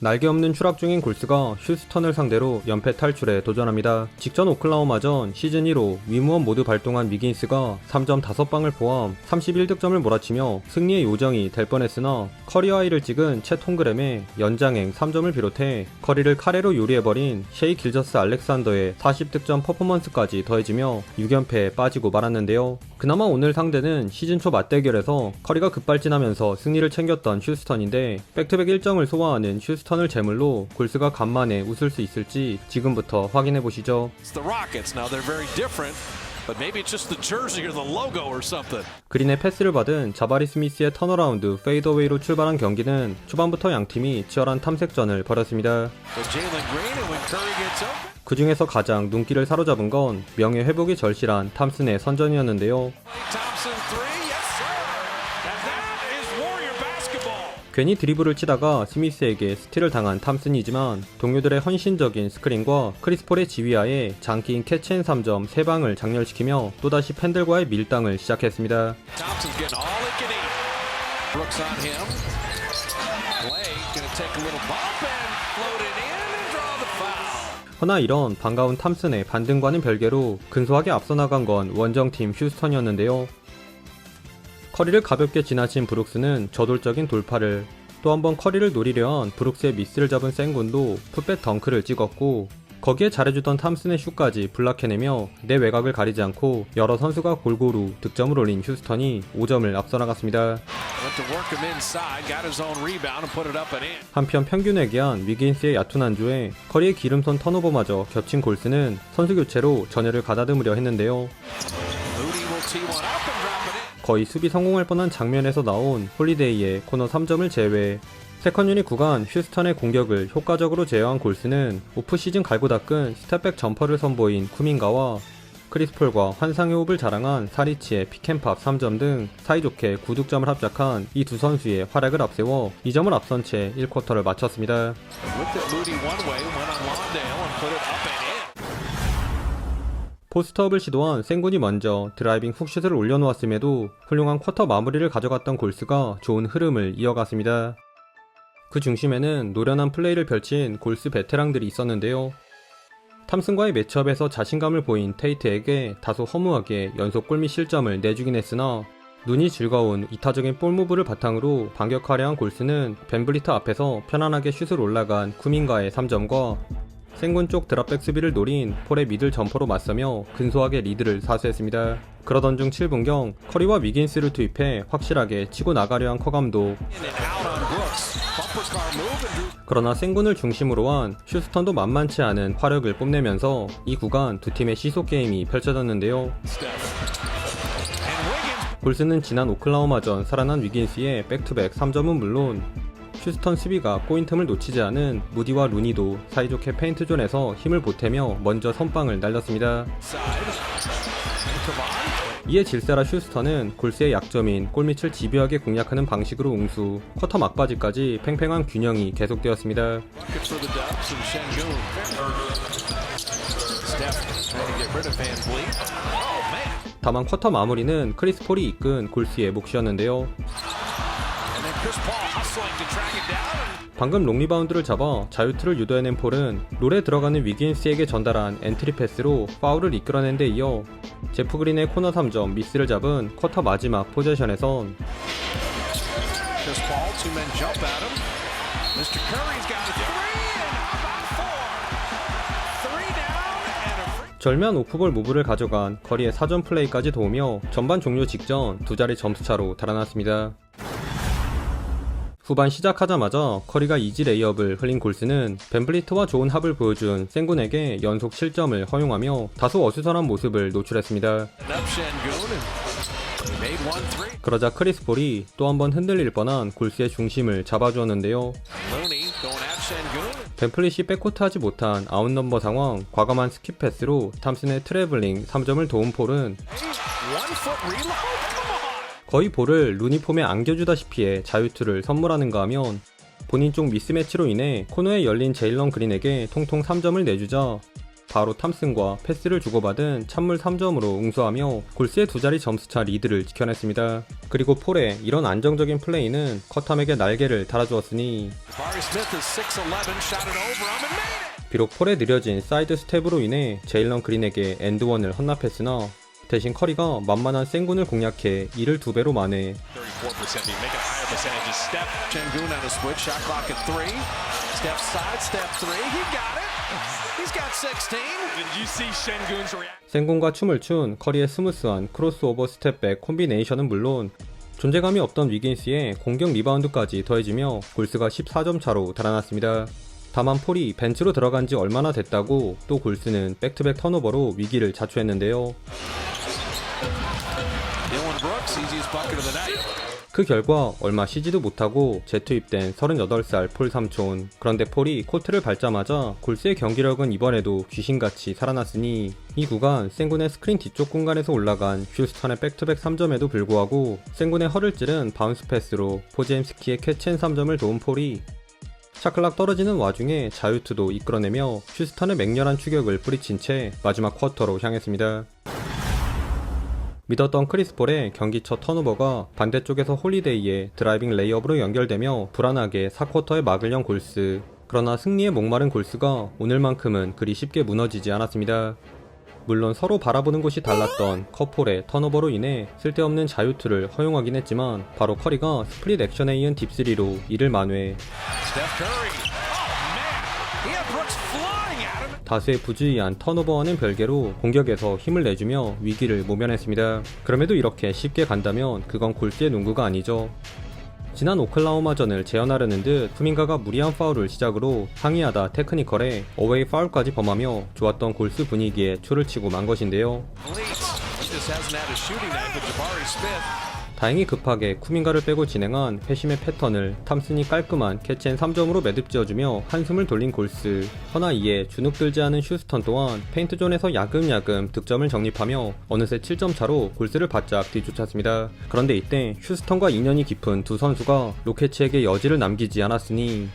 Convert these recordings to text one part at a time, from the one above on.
날개 없는 추락 중인 골스가 휴스턴을 상대로 연패 탈출에 도전합니다. 직전 오클라호마전 시즌 1호 위무원 모두 발동한 위긴스가 3점 5방을 포함 31득점을 몰아치며 승리의 요정이 될 뻔했으나 커리어 하이를 찍은 채 톰그램의 연장행 3점을 비롯해 커리를 카레로 요리해버린 셰이 길저스 알렉산더의 40득점 퍼포먼스까지 더해지며 6연패에 빠지고 말았는데요. 그나마 오늘 상대는 시즌 초 맞대결에서 커리가 급발진하면서 승리를 챙겼던 휴스턴인데 백투백 1점을 소화하는 휴스턴을 제물로 골스가 간만에 웃을 수 있을지 지금부터 확인해보시죠. 그린의 패스를 받은 자바리 스미스의 턴어라운드 페이더웨이로 출발한 경기는 초반부터 양팀이 치열한 탐색전을 벌였습니다. 그 중에서 가장 눈길을 사로잡은 건 명예 회복이 절실한 탐슨의 선전이었는데요. 괜히 드리블을 치다가 스미스에게 스틸을 당한 탐슨이지만 동료들의 헌신적인 스크린과 크리스폴의 지휘하에 장기인 캐치앤 3점 3방을 장렬시키며 또다시 팬들과의 밀당을 시작했습니다. 허나 이런 반가운 탐슨의 반등과는 별개로 근소하게 앞서 나간 건 원정팀 휴스턴이었는데요. 커리를 가볍게 지나친 브룩스는 저돌적인 돌파를, 또 한 번 커리를 노리려 한 브룩스의 미스를 잡은 생군도 풋백 덩크를 찍었고 거기에 잘해주던 탐슨의 슛까지 블락해내며 내 외곽을 가리지 않고 여러 선수가 골고루 득점을 올린 휴스턴이 5점을 앞서 나갔습니다. 한편 평균에 기한 위긴스의 얕은 안주에 커리의 기름선 턴오버마저 겹친 골스는 선수 교체로 전열을 가다듬으려 했는데요. 거의 수비 성공할 뻔한 장면에서 나온 홀리데이의 코너 3점을 제외 세컨 유닛 구간 휴스턴의 공격을 효과적으로 제어한 골스는 오프시즌 갈고 닦은 스텝백 점퍼를 선보인 쿠민가와 크리스폴과 환상의 호흡을 자랑한 사리치의 픽앤팝 3점 등 사이좋게 9득점을 합작한 이 두 선수의 활약을 앞세워 2점을 앞선 채 1쿼터를 마쳤습니다. 포스트업을 시도한 생군이 먼저 드라이빙 훅슛을 올려놓았음에도 훌륭한 쿼터 마무리를 가져갔던 골스가 좋은 흐름을 이어갔습니다. 그 중심에는 노련한 플레이를 펼친 골스 베테랑들이 있었는데요. 탐슨과의 매치업에서 자신감을 보인 테이트에게 다소 허무하게 연속 골 및 실점을 내주긴 했으나 눈이 즐거운 이타적인 볼무브를 바탕으로 반격하려 한 골스는 벤블리트 앞에서 편안하게 슛을 올라간 쿠민가의 3점과 생군 쪽 드랍백 수비를 노린 폴의 미들 점퍼로 맞서며 근소하게 리드를 사수했습니다. 그러던 중 7분경 커리와 위긴스를 투입해 확실하게 치고 나가려 한 커 감독. 그러나 생군을 중심으로 한 휴스턴도 만만치 않은 화력을 뽐내면서 이 구간 두 팀의 시속 게임이 펼쳐졌는데요. 골스는 지난 오클라호마전 살아난 위긴스의 백투백 3점은 물론 휴스턴 수비가 꼬인 틈을 놓치지 않은 무디와 루니도 사이좋게 페인트존에서 힘을 보태며 먼저 선빵을 날렸습니다. 이에 질세라 휴스턴은 골스의 약점인 골밑을 집요하게 공략하는 방식으로 응수, 쿼터 막바지까지 팽팽한 균형이 계속되었습니다. 다만 쿼터 마무리는 크리스폴이 이끈 골스의 몫이었는데요. 방금 롱리바운드를 잡아 자유투를 유도해낸 폴은 롤에 들어가는 위긴스에게 전달한 엔트리 패스로 파울을 이끌어낸 데 이어 제프 그린의 코너 3점 미스를 잡은 쿼터 마지막 포제션에선 절묘한 오프볼 무브를 가져간 커리의 4점 플레이까지 도우며 전반 종료 직전 두 자리 점수차로 달아났습니다. 후반 시작하자마자 커리가 이지 레이업을 흘린 골스는 벤블리트와 좋은 합을 보여준 생군에게 연속 실점을 허용하며 다소 어수선한 모습을 노출했습니다. 그러자 크리스폴이 또 한 번 흔들릴 뻔한 골스의 중심을 잡아주었는데요. 벤플릿이 백코트 하지 못한 아웃넘버 상황, 과감한 스킵 패스로 탐슨의 트래블링 3점을 도운 폴은 거의 볼을 루니폼에 안겨주다시피 해 자유투를 선물하는가 하면 본인 쪽 미스매치로 인해 코너에 열린 제일런 그린에게 통통 3점을 내주자 바로 탐슨과 패스를 주고받은 찬물 3점으로 응수하며 골스의 두 자리 점수차 리드를 지켜냈습니다. 그리고 폴의 이런 안정적인 플레이는 커텀에게 날개를 달아주었으니 비록 폴의 느려진 사이드 스텝으로 인해 제일런 그린에게 엔드원을 헌납했으나 대신 커리가 만만한 생군을 공략해 이를 2배로 만회. 생군과 춤을 춘 커리의 스무스한 크로스오버 스텝백 콤비네이션은 물론 존재감이 없던 위긴스의 공격 리바운드까지 더해지며 골스가 14점 차로 달아났습니다. 다만 폴이 벤치로 들어간 지 얼마나 됐다고 또 골스는 백투백 턴오버로 위기를 자초했는데요. 그 결과 얼마 쉬지도 못하고 재투입된 38살 폴 삼촌. 그런데 폴이 코트를 밟자마자 골스의 경기력은 이번에도 귀신같이 살아났으니 이 구간 생군의 스크린 뒤쪽 공간에서 올라간 휴스턴의 백투백 3점에도 불구하고 생군의 허를 찌른 바운스 패스로 포지엠스키의 캐치앤 3점을 도운 폴이 차클락 떨어지는 와중에 자유투도 이끌어내며 휴스턴의 맹렬한 추격을 뿌리친 채 마지막 쿼터로 향했습니다. 믿었던 크리스 폴의 경기 첫 턴오버가 반대쪽에서 홀리데이의 드라이빙 레이업으로 연결되며 불안하게 4쿼터에 막을 연 골스. 그러나 승리에 목마른 골스가 오늘만큼은 그리 쉽게 무너지지 않았습니다. 물론 서로 바라보는 곳이 달랐던 커폴의 턴오버로 인해 쓸데없는 자유투를 허용하긴 했지만 바로 커리가 스플릿 액션에 이은 딥3로 이를 만회. 다수의 부주의한 턴오버와는 별개로 공격에서 힘을 내주며 위기를 모면했습니다. 그럼에도 이렇게 쉽게 간다면 그건 골스의 농구가 아니죠. 지난 오클라호마전을 재현하려는 듯 쿠민가가 무리한 파울을 시작으로 항의하다 테크니컬에 어웨이 파울까지 범하며 좋았던 골스 분위기에 초를 치고 만 것인데요. 다행히 급하게 쿠민가를 빼고 진행한 회심의 패턴을 탐슨이 깔끔한 캐치앤 3점으로 매듭 지어주며 한숨을 돌린 골스. 허나 이에 주눅들지 않은 휴스턴 또한 페인트존에서 야금야금 득점을 정립하며 어느새 7점 차로 골스를 바짝 뒤쫓았습니다. 그런데 이때 휴스턴과 인연이 깊은 두 선수가 로켓츠에게 여지를 남기지 않았으니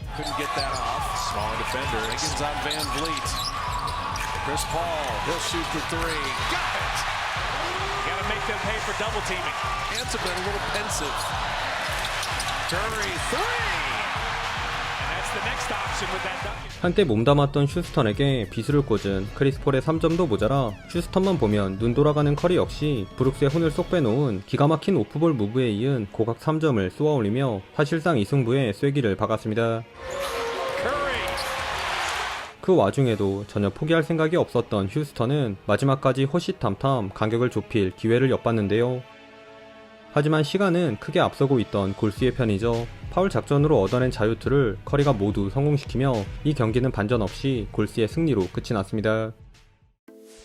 them pay for double teaming. Hands have been a little pensive. Curry 3. And that's the next option with that dunk. 한때 몸담았던 휴스턴에게 비수를 꽂은 크리스 폴의 3점도 모자라 휴스턴만 보면 눈 돌아가는 커리 역시 브룩스의 혼을 쏙 빼놓은 기가 막힌 오프볼 무브에 이은 고각 3점을 쏘아올리며 사실상 이 승부에 쐐기를 박았습니다. 그 와중에도 전혀 포기할 생각이 없었던 휴스턴은 마지막까지 호시탐탐 간격을 좁힐 기회를 엿봤는데요. 하지만 시간은 크게 앞서고 있던 골스의 편이죠. 파울 작전으로 얻어낸 자유투를 커리가 모두 성공시키며 이 경기는 반전 없이 골스의 승리로 끝이 났습니다.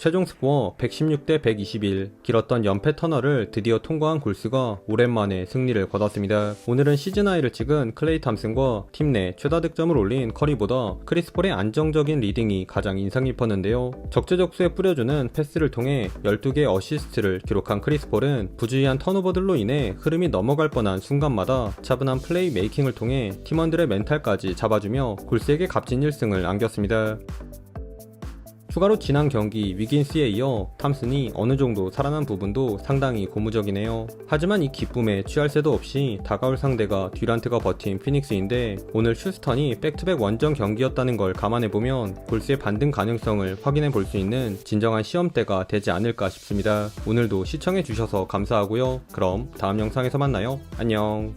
최종 스코어 116대 121, 길었던 연패 터널을 드디어 통과한 골스가 오랜만에 승리를 거뒀습니다. 오늘은 시즌 하이를 찍은 클레이 탐슨과 팀 내 최다 득점을 올린 커리보다 크리스 폴의 안정적인 리딩이 가장 인상 깊었는데요. 적재적소에 뿌려주는 패스를 통해 12개의 어시스트를 기록한 크리스 폴은 부주의한 턴오버들로 인해 흐름이 넘어갈 뻔한 순간마다 차분한 플레이 메이킹을 통해 팀원들의 멘탈까지 잡아주며 골스에게 값진 1승을 안겼습니다. 추가로 지난 경기 위긴스에 이어 탐슨이 어느정도 살아난 부분도 상당히 고무적이네요. 하지만 이 기쁨에 취할 새도 없이 다가올 상대가 듀란트가 버틴 피닉스인데 오늘 휴스턴이 백투백 원정 경기였다는 걸 감안해보면 골스의 반등 가능성을 확인해 볼 수 있는 진정한 시험대가 되지 않을까 싶습니다. 오늘도 시청해주셔서 감사하고요. 그럼 다음 영상에서 만나요. 안녕.